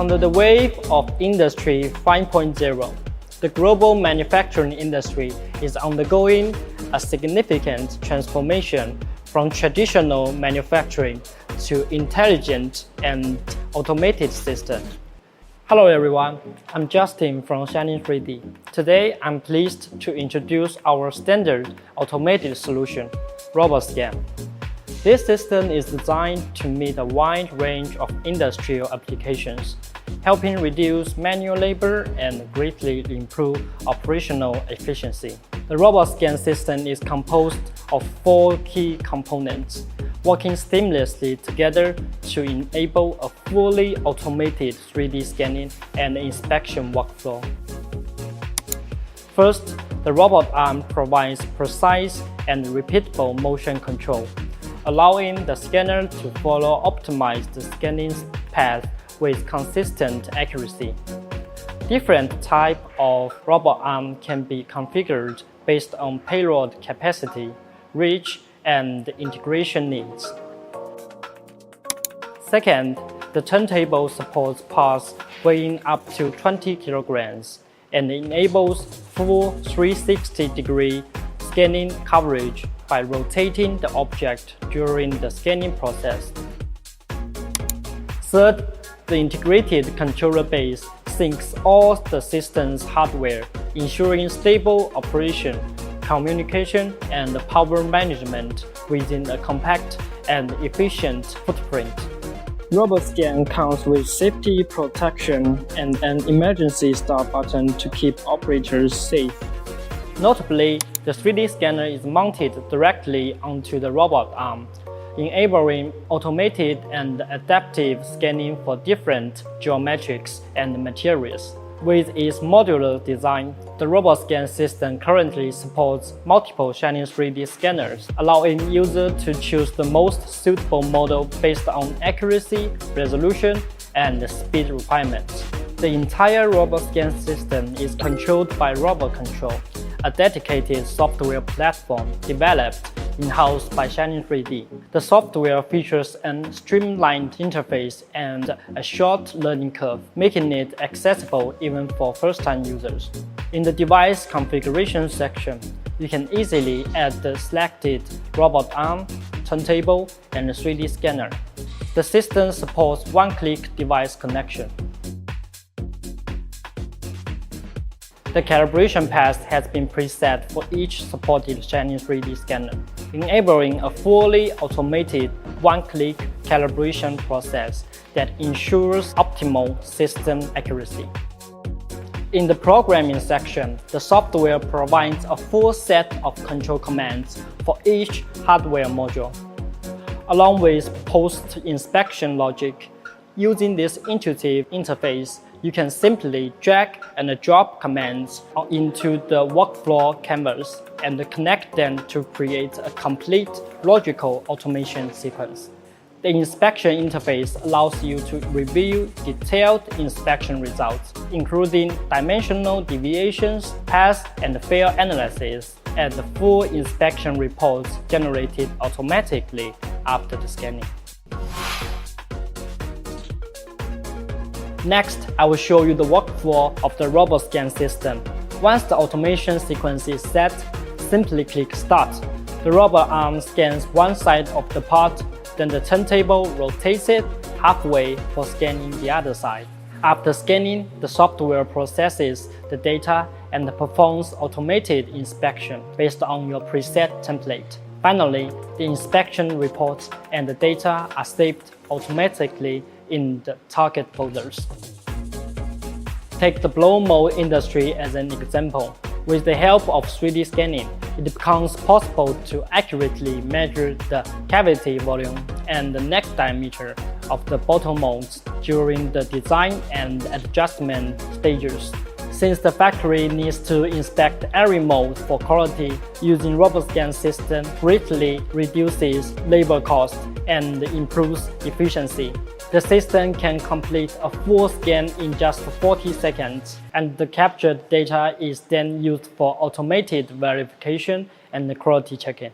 Under the wave of Industry 5.0, the global manufacturing industry is undergoing a significant transformation from traditional manufacturing to intelligent and automated systems. Hello everyone, I'm Justin from Shining 3D. Today I'm pleased to introduce our standard automated solution, RobotScan. This system is designed to meet a wide range of industrial applications, helping reduce manual labor and greatly improve operational efficiency. The RobotScan system is composed of 4 key components, working seamlessly together to enable a fully automated 3D scanning and inspection workflow. First, the robot arm provides precise and repeatable motion control, allowing the scanner to follow optimized scanning path with consistent accuracy. Different types of robot arm can be configured based on payload capacity, reach, and integration needs. Second, the turntable supports parts weighing up to 20 kilograms and enables full 360-degree scanning coverage by rotating the object during the scanning process. Third, the integrated controller base syncs all the system's hardware, ensuring stable operation, communication, and power management within a compact and efficient footprint. RobotScan comes with safety protection and an emergency start button to keep operators safe. Notably, the 3D scanner is mounted directly onto the robot arm, enabling automated and adaptive scanning for different geometrics and materials. With its modular design, the RobotScan system currently supports multiple Shining 3D scanners, allowing users to choose the most suitable model based on accuracy, resolution, and speed requirements. The entire RobotScan system is controlled by RobotControl, a dedicated software platform developed in-house by Shining 3D. The software features a streamlined interface and a short learning curve, making it accessible even for first-time users. In the device configuration section, you can easily add the selected robot arm, turntable, and 3D scanner. The system supports one-click device connection. The calibration path has been preset for each supported Shining 3D scanner, enabling a fully automated one-click calibration process that ensures optimal system accuracy. In the programming section, the software provides a full set of control commands for each hardware module, along with post-inspection logic. Using this intuitive interface, you can simply drag and drop commands into the workflow canvas and connect them to create a complete logical automation sequence. The inspection interface allows you to review detailed inspection results, including dimensional deviations, pass and fail analysis, and the full inspection reports generated automatically after the scanning. Next, I will show you the workflow of the RobotScan system. Once the automation sequence is set, simply click Start. The robot arm scans one side of the part, then the turntable rotates it halfway for scanning the other side. After scanning, the software processes the data and performs automated inspection based on your preset template. Finally, the inspection reports and the data are saved automatically in the target folders. Take the blow mold industry as an example. With the help of 3D scanning, it becomes possible to accurately measure the cavity volume and the neck diameter of the bottle molds during the design and adjustment stages. Since the factory needs to inspect every mold for quality, using RobotScan system greatly reduces labor cost and improves efficiency. The system can complete a full scan in just 40 seconds, and the captured data is then used for automated verification and quality checking.